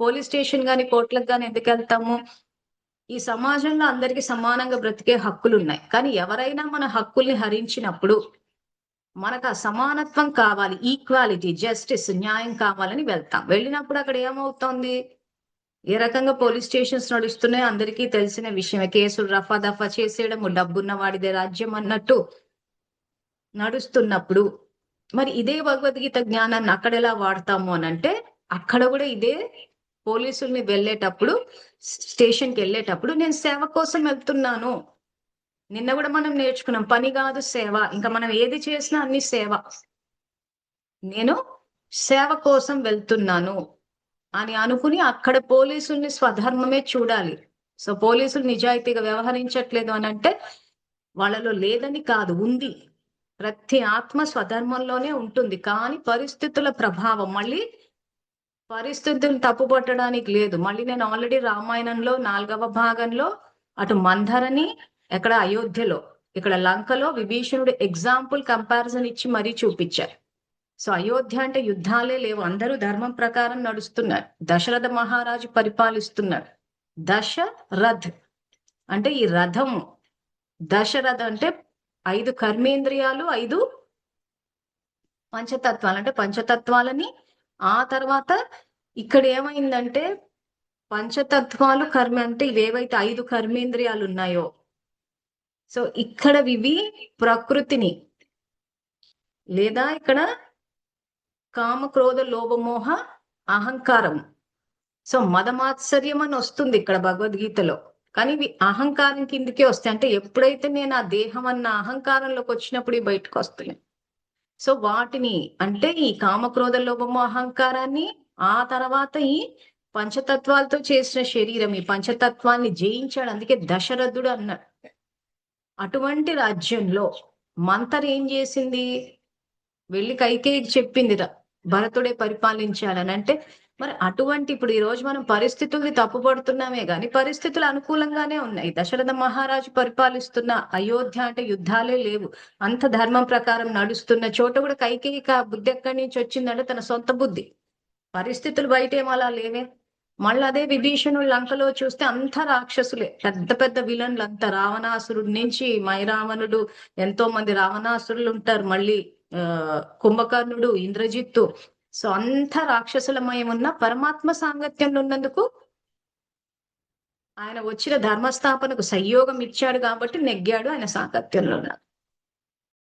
Police station గాని కోర్టులకు గాని ఎందుకు వెళ్తాము? ఈ సమాజంలో అందరికీ సమానంగా బ్రతికే హక్కులు ఉన్నాయి. కానీ ఎవరైనా మన హక్కుల్ని హరించినప్పుడు మనకు ఆ సమానత్వం కావాలి, ఈక్వాలిటీ, జస్టిస్, న్యాయం కావాలని వెళ్తాం. వెళ్ళినప్పుడు అక్కడ ఏమవుతోంది? ఏ రకంగా పోలీస్ స్టేషన్స్ నడుస్తున్నాయో అందరికీ తెలిసిన విషయమే. కేసులు రఫా దఫా చేసేయడము, డబ్బున్న వాడిదే రాజ్యం అన్నట్టు నడుస్తున్నప్పుడు మరి ఇదే భగవద్గీత జ్ఞానాన్ని అక్కడ ఎలా వాడతాము అని అంటే, అక్కడ కూడా ఇదే పోలీసుల్ని వెళ్ళేటప్పుడు, స్టేషన్కి వెళ్ళేటప్పుడు నేను సేవ కోసం వెళ్తున్నాను. నిన్న కూడా మనం నేర్చుకున్నాం, పని కాదు సేవ. ఇంకా మనం ఏది చేసినా అన్ని సేవ. నేను సేవ కోసం వెళ్తున్నాను అని అనుకుని అక్కడ పోలీసుల్ని స్వధర్మమే చూడాలి. సో పోలీసులు నిజాయితీగా వ్యవహరించట్లేదు అని అంటే వాళ్ళలో లేదని కాదు, ఉంది. ప్రతి ఆత్మ స్వధర్మంలోనే ఉంటుంది. కానీ పరిస్థితుల ప్రభావం, మళ్ళీ పరిస్థితులు తప్పుపట్టడానికి లేదు. మళ్ళీ నేను ఆల్రెడీ రామాయణంలో 4వ భాగంలో అటు మంధరని, ఎక్కడ అయోధ్యలో, ఇక్కడ లంకలో విభీషణుడు ఎగ్జాంపుల్ కంపారిజన్ ఇచ్చి మరీ చూపించారు. సో అయోధ్య అంటే యుద్ధాలే లేవు, అందరూ ధర్మం ప్రకారం నడుస్తున్నారు. దశరథ మహారాజు పరిపాలిస్తున్నాడు. దశరథ్ అంటే ఈ రథం, దశరథ అంటే 5 కర్మేంద్రియాలు, 5 పంచతత్వాలు అంటే పంచతత్వాలని. ఆ తర్వాత ఇక్కడ ఏమైందంటే పంచతత్వాలు కర్మ అంటే ఇవేవైతే 5 కర్మేంద్రియాలు ఉన్నాయో, సో ఇక్కడ ఇవి ప్రకృతిని, లేదా ఇక్కడ కామ క్రోధ లోభమోహ అహంకారం, సో మదమాత్సర్యం అని వస్తుంది ఇక్కడ భగవద్గీతలో. కానీ ఇవి అహంకారం కిందకే వస్తాయి. అంటే ఎప్పుడైతే నేను ఆ దేహం అన్న అహంకారంలోకి వచ్చినప్పుడు ఇవి బయటకు వస్తున్నాయి. సో వాటిని అంటే ఈ కామక్రోధ లోభము అహంకారాన్ని, ఆ తర్వాత ఈ పంచతత్వాలతో చేసిన శరీరం, ఈ పంచతత్వాన్ని జయించాడు. అందుకే దశరథుడు అన్నాడు. అటువంటి రాజ్యంలో మంతర్ ఏం చేసింది? వెళ్ళి కైకేయికి చెప్పింది భరతుడే పరిపాలించాలని. అంటే మరి అటువంటి ఇప్పుడు ఈ రోజు మనం పరిస్థితుల్ని తప్పుపడుతున్నామే గాని పరిస్థితులు అనుకూలంగానే ఉన్నాయి. దశరథ మహారాజు పరిపాలిస్తున్న అయోధ్య అంటే యుద్ధాలే లేవు, అంత ధర్మం ప్రకారం నడుస్తున్న చోట కూడా కైకేయి బుద్ధి ఎక్కడి నుంచి వచ్చిందంటే తన సొంత బుద్ధి. పరిస్థితులు బయట ఏం అలా లేవే. మళ్ళీ అదే విభీషణుడు లంకలో చూస్తే అంత రాక్షసులే, పెద్ద పెద్ద విలన్లు అంతా. రావణాసురుడి నుంచి మైరావణుడు, ఎంతో మంది రావణాసురులు ఉంటారు. మళ్ళీ కుంభకర్ణుడు, ఇంద్రజిత్తు, సో అంత రాక్షసులమయం ఉన్న పరమాత్మ సాంగత్యంలో ఉన్నందుకు ఆయన వచ్చిన ధర్మస్థాపనకు సంయోగం ఇచ్చాడు కాబట్టి నెగ్గాడు ఆయన సాంగత్యంలో ఉన్నాడు.